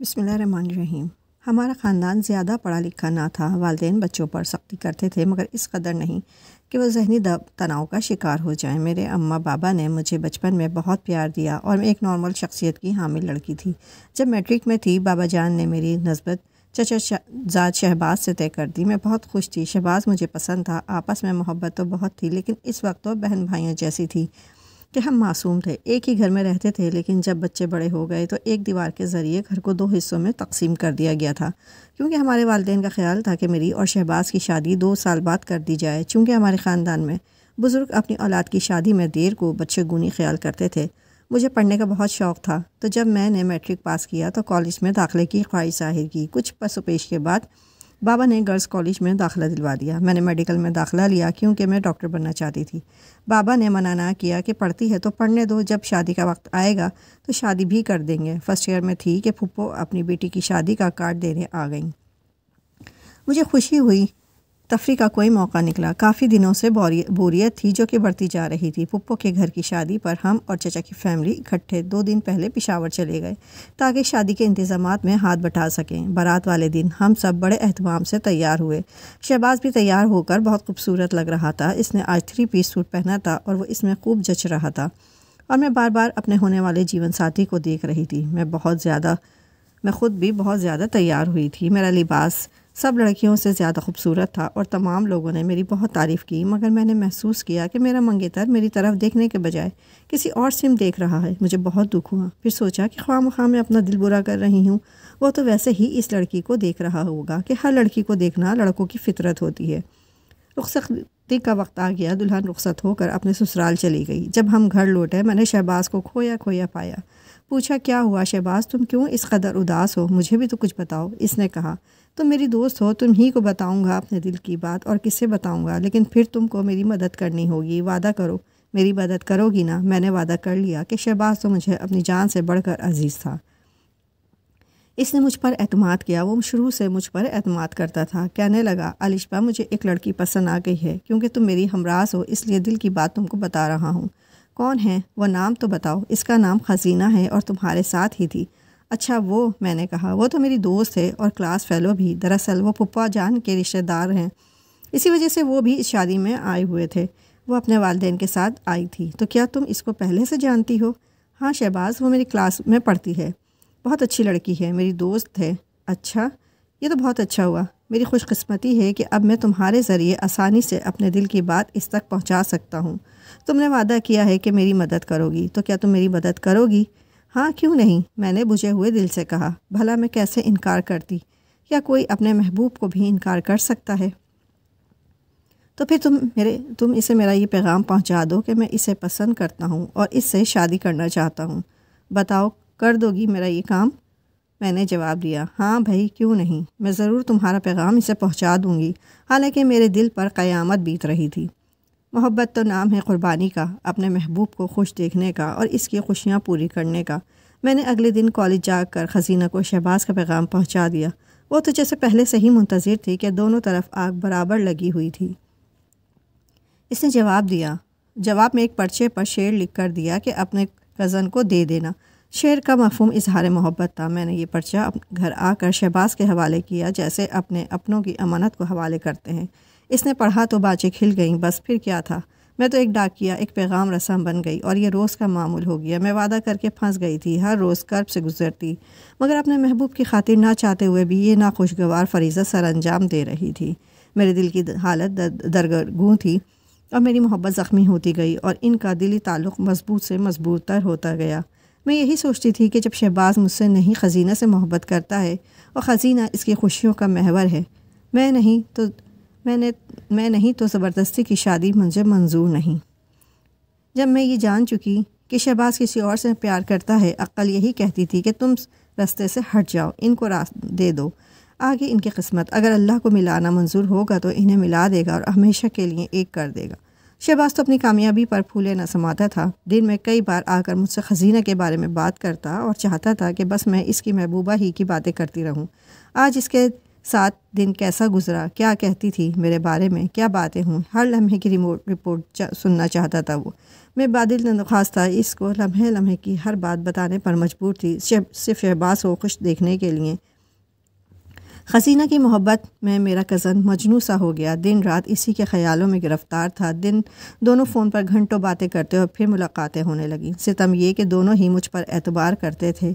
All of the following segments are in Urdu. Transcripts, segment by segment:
بسم اللہ الرحمن الرحیم۔ ہمارا خاندان زیادہ پڑھا لکھا نہ تھا۔ والدین بچوں پر سختی کرتے تھے مگر اس قدر نہیں کہ وہ ذہنی تناؤ کا شکار ہو جائیں۔ میرے اماں بابا نے مجھے بچپن میں بہت پیار دیا اور میں ایک نارمل شخصیت کی حامل لڑکی تھی۔ جب میٹرک میں تھی بابا جان نے میری نسبت چچا زاد شہباز سے طے کر دی۔ میں بہت خوش تھی۔ شہباز مجھے پسند تھا، آپس میں محبت تو بہت تھی لیکن اس وقت تو بہن بھائیوں جیسی تھی کہ ہم معصوم تھے، ایک ہی گھر میں رہتے تھے لیکن جب بچے بڑے ہو گئے تو ایک دیوار کے ذریعے گھر کو 2 حصوں میں تقسیم کر دیا گیا تھا، کیونکہ ہمارے والدین کا خیال تھا کہ میری اور شہباز کی شادی 2 سال بعد کر دی جائے۔ چونکہ ہمارے خاندان میں بزرگ اپنی اولاد کی شادی میں دیر کو بچے گونی خیال کرتے تھے۔ مجھے پڑھنے کا بہت شوق تھا، تو جب میں نے میٹرک پاس کیا تو کالج میں داخلے کی خواہش ظاہر کی۔ کچھ پس و پیش کے بعد بابا نے گرلز کالج میں داخلہ دلوا دیا۔ میں نے میڈیکل میں داخلہ لیا کیونکہ میں ڈاکٹر بننا چاہتی تھی۔ بابا نے منع نہ کیا کہ پڑھتی ہے تو پڑھنے دو، جب شادی کا وقت آئے گا تو شادی بھی کر دیں گے۔ فرسٹ ایئر میں تھی کہ پھپھو اپنی بیٹی کی شادی کا کارڈ دینے آ گئیں۔ مجھے خوشی ہوئی، تفریح کا کوئی موقع نکلا۔ کافی دنوں سے بوریت تھی جو کہ بڑھتی جا رہی تھی۔ پھپھو کے گھر کی شادی پر ہم اور چچا کی فیملی اکٹھے 2 دن پہلے پشاور چلے گئے تاکہ شادی کے انتظامات میں ہاتھ بٹا سکیں۔ بارات والے دن ہم سب بڑے اہتمام سے تیار ہوئے۔ شہباز بھی تیار ہو کر بہت خوبصورت لگ رہا تھا۔ اس نے آج 3 پیس سوٹ پہنا تھا اور وہ اس میں خوب جچ رہا تھا، اور میں بار بار اپنے ہونے والے جیون ساتھی کو دیکھ رہی تھی۔ میں خود بھی بہت زیادہ تیار ہوئی تھی۔ میرا لباس سب لڑکیوں سے زیادہ خوبصورت تھا اور تمام لوگوں نے میری بہت تعریف کی، مگر میں نے محسوس کیا کہ میرا منگیتر میری طرف دیکھنے کے بجائے کسی اور سم دیکھ رہا ہے۔ مجھے بہت دکھ ہوا۔ پھر سوچا کہ خواہ مخواہ میں اپنا دل برا کر رہی ہوں، وہ تو ویسے ہی اس لڑکی کو دیکھ رہا ہوگا کہ ہر لڑکی کو دیکھنا لڑکوں کی فطرت ہوتی ہے۔ رخصتی کا وقت آ گیا۔ دلہن رخصت ہو کر اپنے سسرال چلی گئی۔ جب ہم گھر لوٹے میں نے شہباز کو کھویا کھویا پایا۔ پوچھا، کیا ہوا شہباز، تم کیوں اس قدر اداس ہو؟ مجھے بھی تو کچھ بتاؤ۔ اس نے کہا، تم میری دوست ہو، تم ہی کو بتاؤں گا اپنے دل کی بات، اور کس سے بتاؤں گا؟ لیکن پھر تم کو میری مدد کرنی ہوگی، وعدہ کرو میری مدد کرو گی نا؟ میں نے وعدہ کر لیا کہ شہباز تو مجھے اپنی جان سے بڑھ کر عزیز تھا۔ اس نے مجھ پر اعتماد کیا، وہ شروع سے مجھ پر اعتماد کرتا تھا۔ کہنے لگا، الشبہ مجھے ایک لڑکی پسند آ گئی ہے، کیونکہ تم میری ہمراز ہو اس لیے دل کی بات تم کو بتا رہا ہوں۔ کون ہے وہ؟ نام تو بتاؤ۔ اس کا نام خزینہ ہے اور تمہارے ساتھ ہی تھی۔ اچھا وہ، میں نے کہا، وہ تو میری دوست ہے اور کلاس فیلو بھی۔ دراصل وہ پھپھا جان کے رشتہ دار ہیں، اسی وجہ سے وہ بھی اس شادی میں آئے ہوئے تھے۔ وہ اپنے والدین کے ساتھ آئی تھی۔ تو کیا تم اس کو پہلے سے جانتی ہو؟ ہاں شہباز، وہ میری کلاس میں پڑھتی ہے، بہت اچھی لڑکی ہے، میری دوست ہے۔ اچھا، یہ تو بہت اچھا ہوا۔ میری خوش قسمتی ہے کہ اب میں تمہارے ذریعے آسانی سے اپنے دل کی بات اس تک پہنچا سکتا ہوں۔ تم نے وعدہ کیا ہے کہ میری مدد کرو گی، تو کیا تم میری مدد کرو گی؟ ہاں کیوں نہیں، میں نے بجھے ہوئے دل سے کہا۔ بھلا میں کیسے انکار کرتی؟ کیا کوئی اپنے محبوب کو بھی انکار کر سکتا ہے؟ تو پھر تم اسے میرا یہ پیغام پہنچا دو کہ میں اسے پسند کرتا ہوں اور اس سے شادی کرنا چاہتا ہوں۔ بتاؤ، کر دو گی میرا یہ کام؟ میں نے جواب دیا، ہاں بھائی، کیوں نہیں، میں ضرور تمہارا پیغام اسے پہنچا دوں گی۔ حالانکہ میرے دل پر قیامت بیت رہی تھی۔ محبت تو نام ہے قربانی کا، اپنے محبوب کو خوش دیکھنے کا اور اس کی خوشیاں پوری کرنے کا۔ میں نے اگلے دن کالج جا کر خزینہ کو شہباز کا پیغام پہنچا دیا۔ وہ تو جیسے پہلے سے ہی منتظر تھی کہ دونوں طرف آگ برابر لگی ہوئی تھی۔ اس نے جواب دیا۔ جواب میں ایک پرچے پر شعر لکھ کر دیا کہ اپنے کزن کو دے دینا۔ شعر کا مفہوم اظہار محبت تھا۔ میں نے یہ پرچہ گھر آ کر شہباز کے حوالے کیا جیسے اپنے اپنوں کی امانت کو حوالے کرتے ہیں۔ اس نے پڑھا تو بانچیں کھل گئیں۔ بس پھر کیا تھا، میں تو ایک ڈاکیا، ایک پیغام رسم بن گئی اور یہ روز کا معمول ہو گیا۔ میں وعدہ کر کے پھنس گئی تھی، ہر روز کرب سے گزرتی، مگر اپنے محبوب کی خاطر نہ چاہتے ہوئے بھی یہ ناخوشگوار فریضہ سر انجام دے رہی تھی۔ میرے دل کی حالت درگرگوں تھی اور میری محبت زخمی ہوتی گئی اور ان کا دلی تعلق مضبوط سے مضبوط تر ہوتا گیا۔ میں یہی سوچتی تھی کہ جب شہباز مجھ سے نہیں خزینہ سے محبت کرتا ہے اور خزینہ اس کی خوشیوں کا محور ہے، میں نہیں تو زبردستی کی شادی مجھے منظور نہیں۔ جب میں یہ جان چکی کہ شہباز کسی اور سے پیار کرتا ہے، عقل یہی کہتی تھی کہ تم راستے سے ہٹ جاؤ، ان کو دے دو، آگے ان کی قسمت، اگر اللہ کو ملانا منظور ہوگا تو انہیں ملا دے گا اور ہمیشہ کے لیے ایک کر دے گا۔ شہباز تو اپنی کامیابی پر پھولے نہ سماتا تھا۔ دن میں کئی بار آ کر مجھ سے خزینہ کے بارے میں بات کرتا اور چاہتا تھا کہ بس میں اس کی محبوبہ ہی کی باتیں کرتی رہوں۔ آج اس کے 7 دن کیسا گزرا، کیا کہتی تھی میرے بارے میں، کیا باتیں ہوں، ہر لمحے کی رپورٹ سننا چاہتا تھا وہ۔ میں بادل نخواست تھا، اس کو لمحے لمحے کی ہر بات بتانے پر مجبور تھی، صرف شہباز کو خوش دیکھنے کے لیے۔ حسینہ کی محبت میں میرا کزن مجنوں سا ہو گیا، دن رات اسی کے خیالوں میں گرفتار تھا۔ دونوں فون پر گھنٹوں باتیں کرتے اور پھر ملاقاتیں ہونے لگیں۔ ستم یہ کہ دونوں ہی مجھ پر اعتبار کرتے تھے،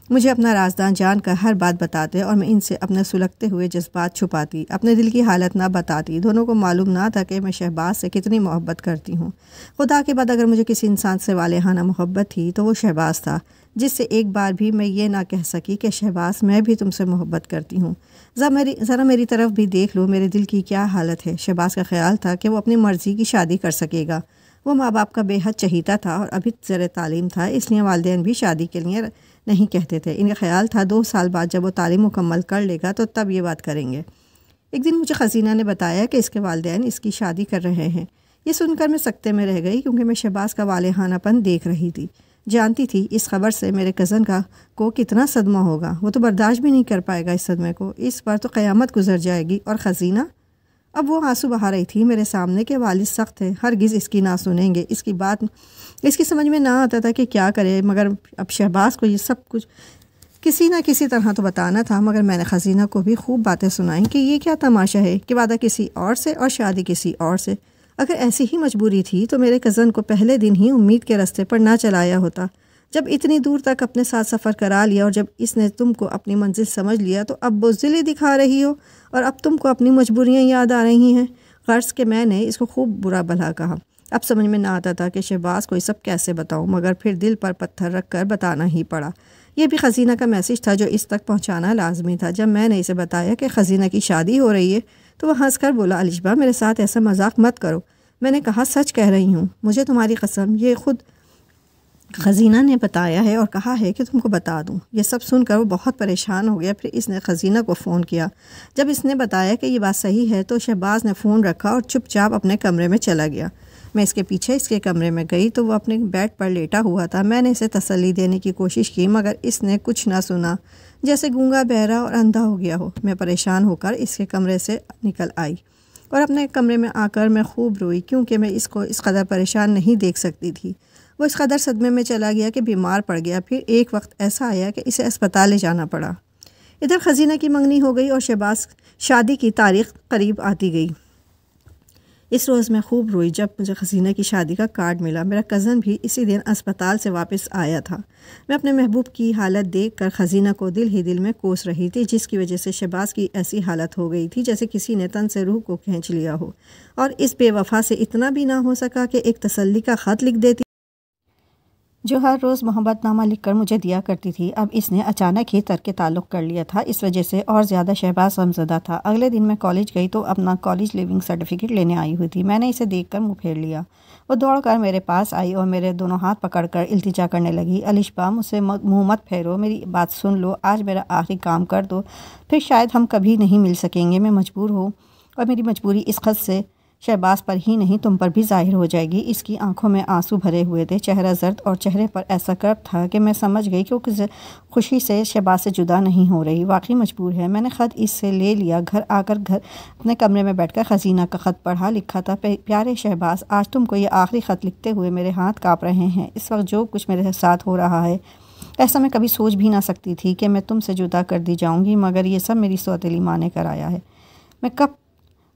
مجھے اپنا رازدان جان کر ہر بات بتاتے اور میں ان سے اپنے سلگتے ہوئے جذبات چھپاتی، اپنے دل کی حالت نہ بتاتی۔ دونوں کو معلوم نہ تھا کہ میں شہباز سے کتنی محبت کرتی ہوں۔ خدا کے بعد اگر مجھے کسی انسان سے والہانہ محبت تھی تو وہ شہباز تھا، جس سے ایک بار بھی میں یہ نہ کہہ سکی کہ شہباز میں بھی تم سے محبت کرتی ہوں۔ ذرا میری طرف بھی دیکھ لو، میرے دل کی کیا حالت ہے۔ شہباز کا خیال تھا کہ وہ اپنی مرضی کی شادی کر سکے گا۔ وہ ماں باپ کا بے حد چہیتا تھا اور ابھی زیر تعلیم تھا، اس لیے والدین بھی شادی کے لیے نہیں کہتے تھے۔ ان کا خیال تھا 2 سال بعد جب وہ تعلیم مکمل کر لے گا تو تب یہ بات کریں گے۔ ایک دن مجھے حسینہ نے بتایا کہ اس کے والدین اس کی شادی کر رہے ہیں۔ یہ سن کر میں سکتے میں رہ گئی، کیونکہ میں شہباز کا والہانہ پن دیکھ رہی تھی۔ جانتی تھی اس خبر سے میرے کزن کو کتنا صدمہ ہوگا، وہ تو برداشت بھی نہیں کر پائے گا اس صدمے کو، اس پر تو قیامت گزر جائے گی۔ اور حسینہ، اب وہ آنسو بہا رہی تھی میرے سامنے کہ والد سخت ہے، ہرگز اس کی نہ سنیں گے، اس کی بات اس کی سمجھ میں نہ آتا تھا کہ کیا کرے، مگر اب شہباز کو یہ سب کچھ کسی نہ کسی طرح تو بتانا تھا۔ مگر میں نے حسینہ کو بھی خوب باتیں سنائیں کہ یہ کیا تماشا ہے کہ وعدہ کسی اور سے اور شادی کسی اور سے۔ اگر ایسی ہی مجبوری تھی تو میرے کزن کو پہلے دن ہی امید کے راستے پر نہ چلایا ہوتا۔ جب اتنی دور تک اپنے ساتھ سفر کرا لیا اور جب اس نے تم کو اپنی منزل سمجھ لیا تو اب بزدلی دکھا رہی ہو اور اب تم کو اپنی مجبوریاں یاد آ رہی ہیں۔ غرض کہ میں نے اس کو خوب برا بھلا کہا۔ اب سمجھ میں نہ آتا تھا کہ شہباز کو یہ سب کیسے بتاؤں، مگر پھر دل پر پتھر رکھ کر بتانا ہی پڑا۔ یہ بھی حسینہ کا میسج تھا جو اس تک پہنچانا لازمی تھا۔ جب میں نے اسے بتایا کہ حسینہ کی شادی ہو رہی ہے تو وہ ہنس کر بولا، الشبہ میرے ساتھ ایسا مذاق مت کرو۔ میں نے کہا، سچ کہہ رہی ہوں، مجھے تمہاری قسم یہ خود حسینہ نے بتایا ہے اور کہا ہے کہ تم کو بتا دوں۔ یہ سب سن کر وہ بہت پریشان ہو گیا۔ پھر اس نے حسینہ کو فون کیا۔ جب اس نے بتایا کہ یہ بات صحیح ہے تو شہباز نے فون رکھا اور چپ چاپ اپنے کمرے میں چلا گیا۔ میں اس کے پیچھے اس کے کمرے میں گئی تو وہ اپنے بیڈ پر لیٹا ہوا تھا۔ میں نے اسے تسلی دینے کی کوشش کی مگر اس نے کچھ نہ سنا، جیسے گونگا بہرا اور اندھا ہو گیا ہو۔ میں پریشان ہو کر اس کے کمرے سے نکل آئی اور اپنے کمرے میں آ کر میں خوب روئی، کیونکہ میں اس کو اس قدر پریشان نہیں دیکھ سکتی تھی۔ وہ اس قدر صدمے میں چلا گیا کہ بیمار پڑ گیا۔ پھر ایک وقت ایسا آیا کہ اسے اسپتال لے جانا پڑا۔ ادھر حسینہ کی منگنی ہو گئی اور شہباز شادی کی تاریخ قریب آتی گئی۔ اس روز میں خوب روئی جب مجھے حسینہ کی شادی کا کارڈ ملا۔ میرا کزن بھی اسی دن اسپتال سے واپس آیا تھا۔ میں اپنے محبوب کی حالت دیکھ کر حسینہ کو دل ہی دل میں کوس رہی تھی، جس کی وجہ سے شہباز کی ایسی حالت ہو گئی تھی جیسے کسی نے تن سے روح کو کھینچ لیا ہو، اور اس بے وفا سے اتنا بھی نہ ہو سکا کہ ایک تسلی کا خط لکھ دیتی جو ہر روز محبت نامہ لکھ کر مجھے دیا کرتی تھی۔ اب اس نے اچانک ہی ترک تعلق کر لیا تھا، اس وجہ سے اور زیادہ شہباز غمزدہ تھا۔ اگلے دن میں کالج گئی تو اپنا کالج لیونگ سرٹیفکیٹ لینے آئی ہوئی تھی۔ میں نے اسے دیکھ کر منہ پھیر لیا۔ وہ دوڑ کر میرے پاس آئی اور میرے دونوں ہاتھ پکڑ کر التجا کرنے لگی، الشبہ مجھ سے منہ مت پھیرو، میری بات سن لو، آج میرا آخری کام کر دو، پھر شاید ہم کبھی نہیں مل سکیں گے۔ میں مجبور ہوں اور میری مجبوری اس خط سے شہباز پر ہی نہیں تم پر بھی ظاہر ہو جائے گی۔ اس کی آنکھوں میں آنسو بھرے ہوئے تھے، چہرہ زرد اور چہرے پر ایسا کرب تھا کہ میں سمجھ گئی کہ وہ کسی خوشی سے شہباز سے جدا نہیں ہو رہی، واقعی مجبور ہے۔ میں نے خط اس سے لے لیا، گھر آ کر اپنے کمرے میں بیٹھ کر حسینہ کا خط پڑھا۔ لکھا تھا، پیارے شہباز، آج تم کو یہ آخری خط لکھتے ہوئے میرے ہاتھ کانپ رہے ہیں۔ اس وقت جو کچھ میرے ساتھ ہو رہا ہے، ایسا میں کبھی سوچ بھی نہ سکتی تھی کہ میں تم سے جدا کر دی جاؤں گی، مگر یہ سب میری سوتیلی ماں نے کرایا ہے۔ میں کب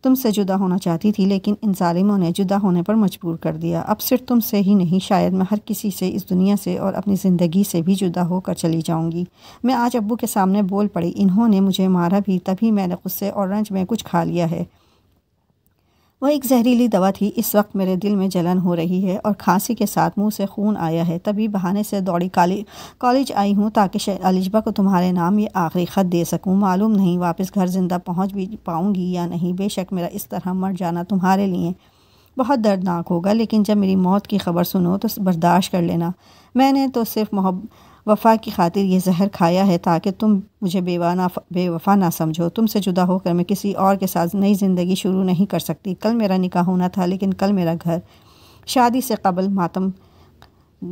تم سے جدا ہونا چاہتی تھی، لیکن ان ظالموں نے جدا ہونے پر مجبور کر دیا۔ اب صرف تم سے ہی نہیں، شاید میں ہر کسی سے اس دنیا سے اور اپنی زندگی سے بھی جدا ہو کر چلی جاؤں گی۔ میں آج ابو کے سامنے بول پڑی، انہوں نے مجھے مارا بھی تبھی میں نے غصے اور رنج میں کچھ کھا لیا ہے۔ وہ ایک زہریلی دوا تھی۔ اس وقت میرے دل میں جلن ہو رہی ہے اور کھانسی کے ساتھ منہ سے خون آیا ہے۔ تبھی بہانے سے دوڑی کالج آئی ہوں تاکہ الشبہ کو تمہارے نام یہ آخری خط دے سکوں۔ معلوم نہیں واپس گھر زندہ پہنچ بھی پاؤں گی یا نہیں۔ بے شک میرا اس طرح مر جانا تمہارے لیے بہت دردناک ہوگا، لیکن جب میری موت کی خبر سنو تو برداشت کر لینا۔ میں نے تو صرف وفا کی خاطر یہ زہر کھایا ہے تاکہ تم مجھے بے وفا نہ سمجھو۔ تم سے جدا ہو کر میں کسی اور کے ساتھ نئی زندگی شروع نہیں کر سکتی۔ کل میرا نکاح ہونا تھا، لیکن کل میرا گھر شادی سے قبل ماتم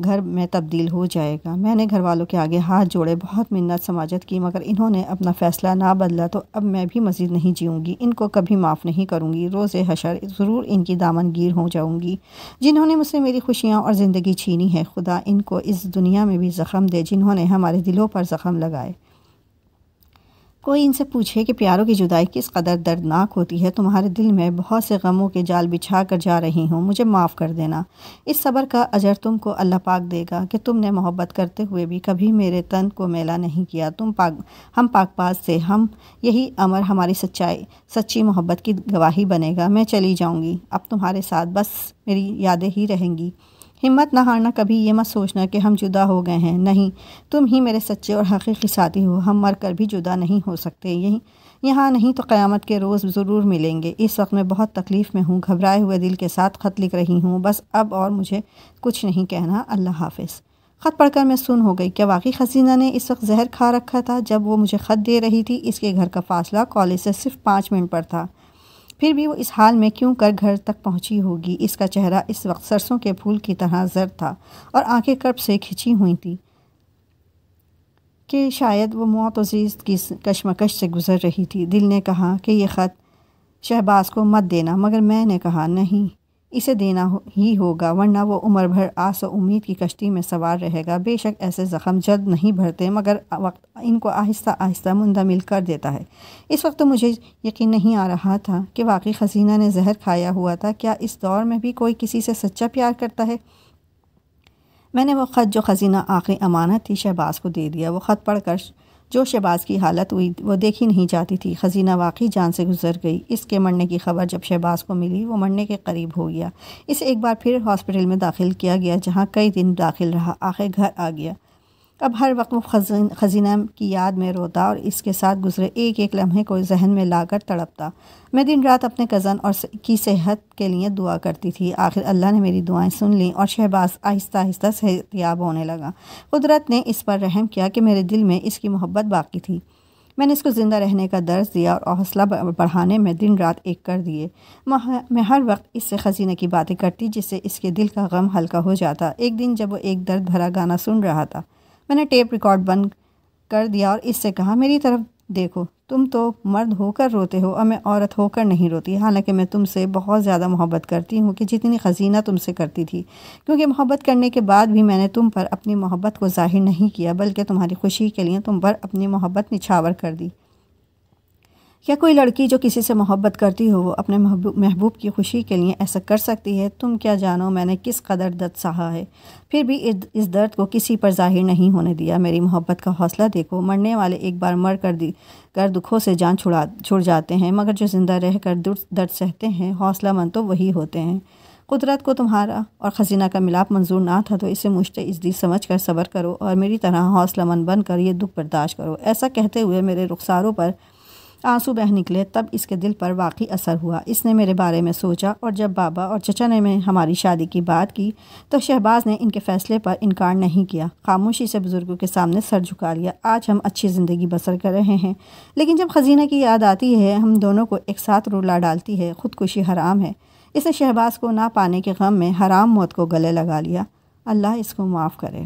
گھر میں تبدیل ہو جائے گا۔ میں نے گھر والوں کے آگے ہاتھ جوڑے، بہت منت سماجت کی، مگر انہوں نے اپنا فیصلہ نہ بدلا تو اب میں بھی مزید نہیں جیوں گی، ان کو کبھی معاف نہیں کروں گی۔ روز حشر ضرور ان کی دامن گیر ہو جاؤں گی۔ جنہوں نے مجھ سے میری خوشیاں اور زندگی چھینی ہے، خدا ان کو اس دنیا میں بھی زخم دے جنہوں نے ہمارے دلوں پر زخم لگائے۔ کوئی ان سے پوچھے کہ پیاروں کی جدائی کس قدر دردناک ہوتی ہے، تمہارے دل میں بہت سے غموں کے جال بچھا کر جا رہی ہوں، مجھے معاف کر دینا۔ اس صبر کا اجر تم کو اللہ پاک دے گا کہ تم نے محبت کرتے ہوئے بھی کبھی میرے تن کو میلا نہیں کیا۔ ہم پاک باز تھے، یہی امر ہماری سچی محبت کی گواہی بنے گا۔ میں چلی جاؤں گی، اب تمہارے ساتھ بس میری یادیں ہی رہیں گی۔ ہمت نہ ہارنا، کبھی یہ مت سوچنا کہ ہم جدا ہو گئے ہیں، نہیں، تم ہی میرے سچے اور حقیقی ساتھی ہو، ہم مر کر بھی جدا نہیں ہو سکتے، یہاں نہیں تو قیامت کے روز ضرور ملیں گے۔ اس وقت میں بہت تکلیف میں ہوں، گھبرائے ہوئے دل کے ساتھ خط لکھ رہی ہوں، بس اب اور مجھے کچھ نہیں کہنا، اللہ حافظ۔ خط پڑھ کر میں سن ہو گئی۔ کیا واقعی خزینہ نے اس وقت زہر کھا رکھا تھا جب وہ مجھے خط دے رہی تھی؟ اس کے گھر کا فاصلہ کالج سے صرف 5 منٹ پر تھا، پھر بھی وہ اس حال میں کیوں کر گھر تک پہنچی ہوگی؟ اس کا چہرہ اس وقت سرسوں کے پھول کی طرح زرد تھا اور آنکھیں کرب سے کھچی ہوئی تھیں کہ شاید وہ موت و زیست کی کشمکش سے گزر رہی تھی۔ دل نے کہا کہ یہ خط شہباز کو مت دینا، مگر میں نے کہا نہیں، اسے دینا ہی ہوگا، ورنہ وہ عمر بھر آس و امید کی کشتی میں سوار رہے گا۔ بے شک ایسے زخم جلد نہیں بھرتے، مگر وقت ان کو آہستہ آہستہ مندمل کر دیتا ہے۔ اس وقت تو مجھے یقین نہیں آ رہا تھا کہ واقعی خزینہ نے زہر کھایا ہوا تھا۔ کیا اس دور میں بھی کوئی کسی سے سچا پیار کرتا ہے؟ میں نے وہ خط جو خزینہ آخری امانت تھی شہباز کو دے دیا۔ وہ خط پڑھ کر جو شہباز کی حالت ہوئی وہ دیکھی نہیں جاتی تھی۔ خزینہ واقعی جان سے گزر گئی۔ اس کے مرنے کی خبر جب شہباز کو ملی، وہ مرنے کے قریب ہو گیا۔ اسے ایک بار پھر ہاسپٹل میں داخل کیا گیا، جہاں کئی دن داخل رہا، آخر گھر آ گیا۔ اب ہر وقت وہ خزینہ کی یاد میں روتا اور اس کے ساتھ گزرے ایک ایک لمحے کو ذہن میں لا کر تڑپتا۔ میں دن رات اپنے کزن اور کی صحت کے لیے دعا کرتی تھی۔ آخر اللہ نے میری دعائیں سن لیں اور شہباز آہستہ آہستہ صحت یاب ہونے لگا۔ قدرت نے اس پر رحم کیا کہ میرے دل میں اس کی محبت باقی تھی۔ میں نے اس کو زندہ رہنے کا درس دیا اور حوصلہ بڑھانے میں دن رات ایک کر دیے۔ میں ہر وقت اس سے خزینہ کی باتیں کرتی، جس سے اس کے دل کا غم ہلکا ہو جاتا۔ ایک دن جب وہ ایک درد بھرا گانا سن رہا تھا، میں نے ٹیپ ریکارڈ بند کر دیا اور اس سے کہا، میری طرف دیکھو، تم تو مرد ہو کر روتے ہو اور میں عورت ہو کر نہیں روتی، حالانکہ میں تم سے بہت زیادہ محبت کرتی ہوں کہ جتنی خزینہ تم سے کرتی تھی، کیونکہ محبت کرنے کے بعد بھی میں نے تم پر اپنی محبت کو ظاہر نہیں کیا، بلکہ تمہاری خوشی کے لیے تم پر اپنی محبت نچھاور کر دی۔ کیا کوئی لڑکی جو کسی سے محبت کرتی ہو وہ اپنے محبوب کی خوشی کے لیے ایسا کر سکتی ہے؟ تم کیا جانو میں نے کس قدر درد سہا ہے، پھر بھی اس درد کو کسی پر ظاہر نہیں ہونے دیا۔ میری محبت کا حوصلہ دیکھو، مرنے والے ایک بار مر کر دکھوں سے جان چھڑ جاتے ہیں، مگر جو زندہ رہ کر درد سہتے ہیں، حوصلہ مند تو وہی ہوتے ہیں۔ قدرت کو تمہارا اور خزینہ کا ملاپ منظور نہ تھا تو اسے مشتعزی سمجھ کر صبر کرو اور میری طرح حوصلہ مند بن کر یہ دکھ برداشت کرو۔ ایسا کہتے ہوئے میرے رخساروں پر آنسو بہہ نکلے، تب اس کے دل پر واقعی اثر ہوا۔ اس نے میرے بارے میں سوچا اور جب بابا اور چچا نے ہماری شادی کی بات کی تو شہباز نے ان کے فیصلے پر انکار نہیں کیا، خاموشی سے بزرگوں کے سامنے سر جھکا لیا۔ آج ہم اچھی زندگی بسر کر رہے ہیں، لیکن جب خزینہ کی یاد آتی ہے ہم دونوں کو ایک ساتھ رلا ڈالتی ہے۔ خودکشی حرام ہے، اس نے شہباز کو نہ پانے کے غم میں حرام موت کو گلے لگا لیا، اللہ اس کو معاف کرے۔